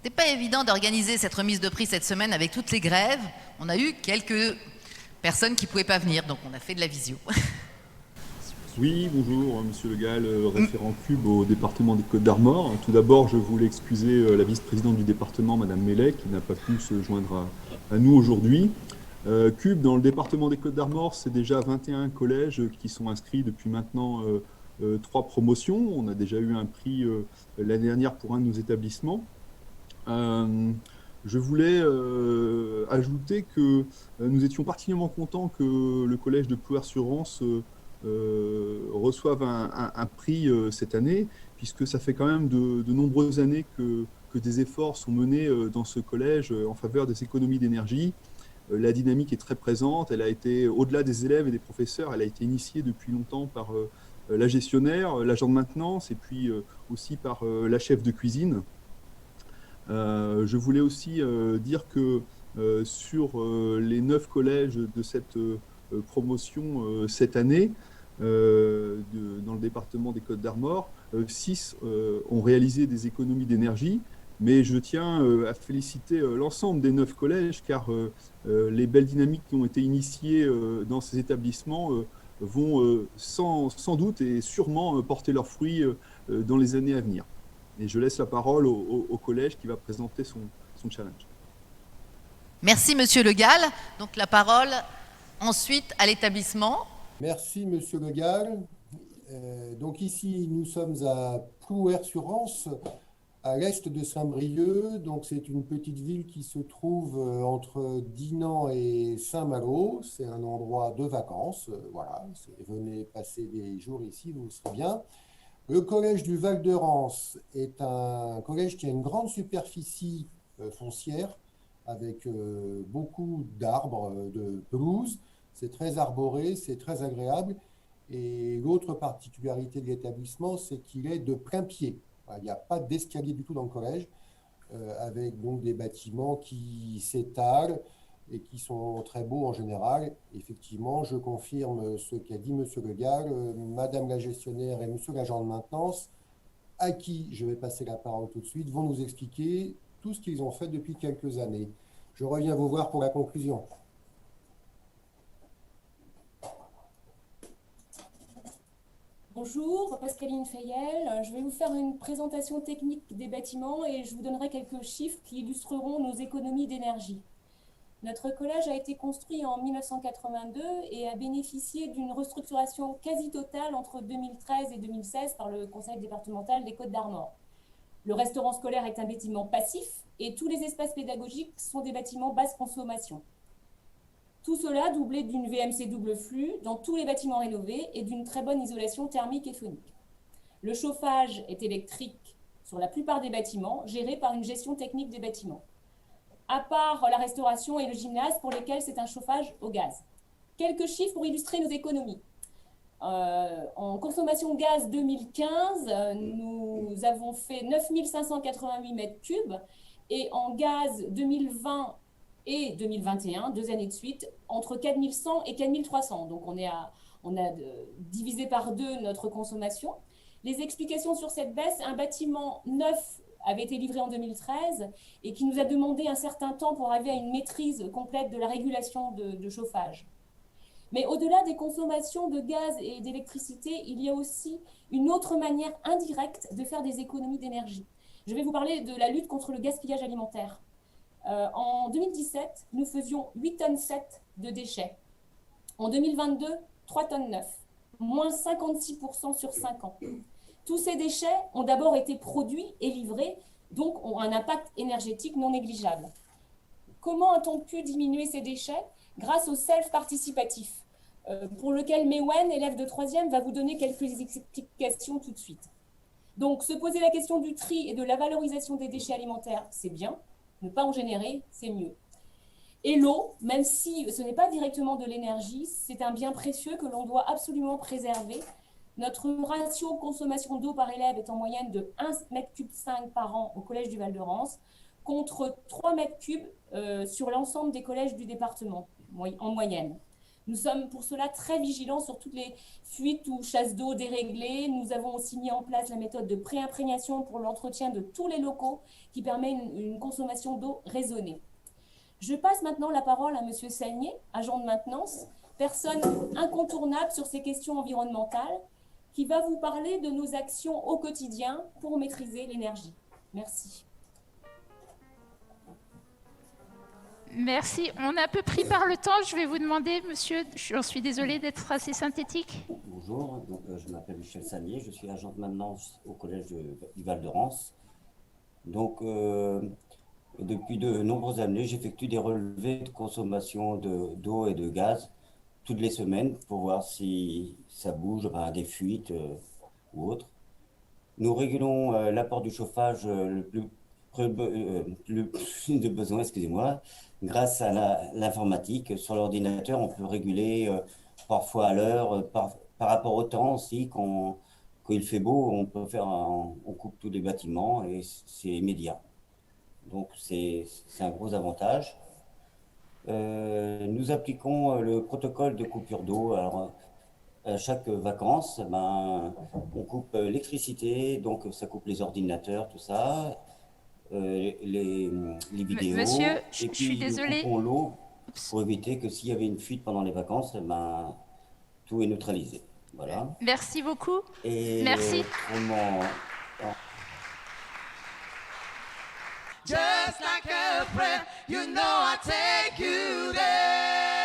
C'était pas évident d'organiser cette remise de prix cette semaine avec toutes les grèves. On a eu quelques personnes qui ne pouvaient pas venir, donc on a fait de la visio. Oui, bonjour, Monsieur Le Gall, référent Cube au département des Côtes-d'Armor. Tout d'abord, je voulais excuser la vice-présidente du département, Madame Mellet, qui n'a pas pu se joindre à nous aujourd'hui. Cube, dans le département des Côtes-d'Armor, c'est déjà 21 collèges qui sont inscrits depuis maintenant 3 promotions. On a déjà eu un prix l'année dernière pour un de nos établissements. Je voulais ajouter que nous étions particulièrement contents que le collège de Plouer-sur-Rance reçoivent un prix cette année, puisque ça fait quand même de nombreuses années que des efforts sont menés dans ce collège en faveur des économies d'énergie. La dynamique est très présente, elle a été, au-delà des élèves et des professeurs, elle a été initiée depuis longtemps par la gestionnaire, l'agent de maintenance et puis aussi par la chef de cuisine. Je voulais aussi dire que sur les 9 collèges de cette promotion cette année, dans le département des Côtes-d'Armor, 6 ont réalisé des économies d'énergie, mais je tiens à féliciter l'ensemble des 9 collèges, car les belles dynamiques qui ont été initiées dans ces établissements vont sans doute et sûrement porter leurs fruits dans les années à venir. Et je laisse la parole au collège qui va présenter son challenge. Merci Monsieur Le Gall. Donc la parole ensuite à l'établissement. Merci Monsieur Le Gall. Donc ici, nous sommes à Plouer-sur-Rance, à l'est de Saint-Brieuc. Donc c'est une petite ville qui se trouve entre Dinan et Saint-Malo. C'est un endroit de vacances. Voilà, venez passer des jours ici, vous serez bien. Le collège du Val-de-Rance est un collège qui a une grande superficie foncière avec beaucoup d'arbres, de pelouse. C'est très arboré, c'est très agréable. Et l'autre particularité de l'établissement, c'est qu'il est de plein pied. Il n'y a pas d'escalier du tout dans le collège, avec donc des bâtiments qui s'étalent et qui sont très beaux en général. Effectivement, je confirme ce qu'a dit M. Le Gall, Madame la gestionnaire et M. l'agent de maintenance, à qui je vais passer la parole tout de suite, vont nous expliquer tout ce qu'ils ont fait depuis quelques années. Je reviens vous voir pour la conclusion. Bonjour, Pascaline Fayel. Je vais vous faire une présentation technique des bâtiments et je vous donnerai quelques chiffres qui illustreront nos économies d'énergie. Notre collège a été construit en 1982 et a bénéficié d'une restructuration quasi totale entre 2013 et 2016 par le conseil départemental des Côtes-d'Armor. Le restaurant scolaire est un bâtiment passif et tous les espaces pédagogiques sont des bâtiments basse consommation. Tout cela doublé d'une VMC double flux dans tous les bâtiments rénovés et d'une très bonne isolation thermique et phonique. Le chauffage est électrique sur la plupart des bâtiments, géré par une gestion technique des bâtiments, à part la restauration et le gymnase pour lesquels c'est un chauffage au gaz. Quelques chiffres pour illustrer nos économies. En consommation gaz 2015, nous avons fait 9 588 mètres cubes et en gaz 2020 et 2021, 2 années de suite, entre 4100 et 4300. Donc on a divisé par 2 notre consommation. Les explications sur cette baisse, un bâtiment neuf avait été livré en 2013 et qui nous a demandé un certain temps pour arriver à une maîtrise complète de la régulation de chauffage. Mais au-delà des consommations de gaz et d'électricité, il y a aussi une autre manière indirecte de faire des économies d'énergie. Je vais vous parler de la lutte contre le gaspillage alimentaire. En 2017, nous faisions 8,7 tonnes de déchets. En 2022, 3,9 tonnes, moins 56% sur 5 ans. Tous ces déchets ont d'abord été produits et livrés, donc ont un impact énergétique non négligeable. Comment a-t-on pu diminuer ces déchets? Grâce au self-participatif, pour lequel Mewen, élève de 3e, va vous donner quelques explications tout de suite. Donc, se poser la question du tri et de la valorisation des déchets alimentaires, c'est bien. Ne pas en générer, c'est mieux. Et l'eau, même si ce n'est pas directement de l'énergie, c'est un bien précieux que l'on doit absolument préserver. Notre ratio consommation d'eau par élève est en moyenne de 1,5 m³ par an au collège du Val-de-Rance, contre 3 m³ sur l'ensemble des collèges du département, en moyenne. Nous sommes pour cela très vigilants sur toutes les fuites ou chasses d'eau déréglées. Nous avons aussi mis en place la méthode de pré-imprégnation pour l'entretien de tous les locaux qui permet une consommation d'eau raisonnée. Je passe maintenant la parole à Monsieur Sagnier, agent de maintenance, personne incontournable sur ces questions environnementales, qui va vous parler de nos actions au quotidien pour maîtriser l'énergie. Merci. Merci. On a un peu pris par le temps. Je vais vous demander, monsieur, j'en suis désolée d'être assez synthétique. Bonjour, donc, je m'appelle Michel Sagnier, je suis agent de maintenance au collège du Val-de-Rance. Donc, depuis de nombreuses années, j'effectue des relevés de consommation d'eau et de gaz toutes les semaines pour voir si ça bouge, des fuites ou autres. Nous régulons l'apport du chauffage le plus de besoin, excusez-moi, grâce à l'informatique. Sur l'ordinateur, on peut réguler parfois à l'heure, par rapport au temps aussi. Quand il fait beau, on peut on coupe tous les bâtiments et c'est immédiat. Donc c'est un gros avantage. Nous appliquons le protocole de coupure d'eau. Alors, à chaque vacances, on coupe l'électricité, donc ça coupe les ordinateurs, tout ça, les vidéos. Monsieur, et je suis désolée. Nous coupons l'eau pour éviter que s'il y avait une fuite pendant les vacances, tout est neutralisé. Voilà. Merci beaucoup. Et merci. Just like a prayer, you know I take you there.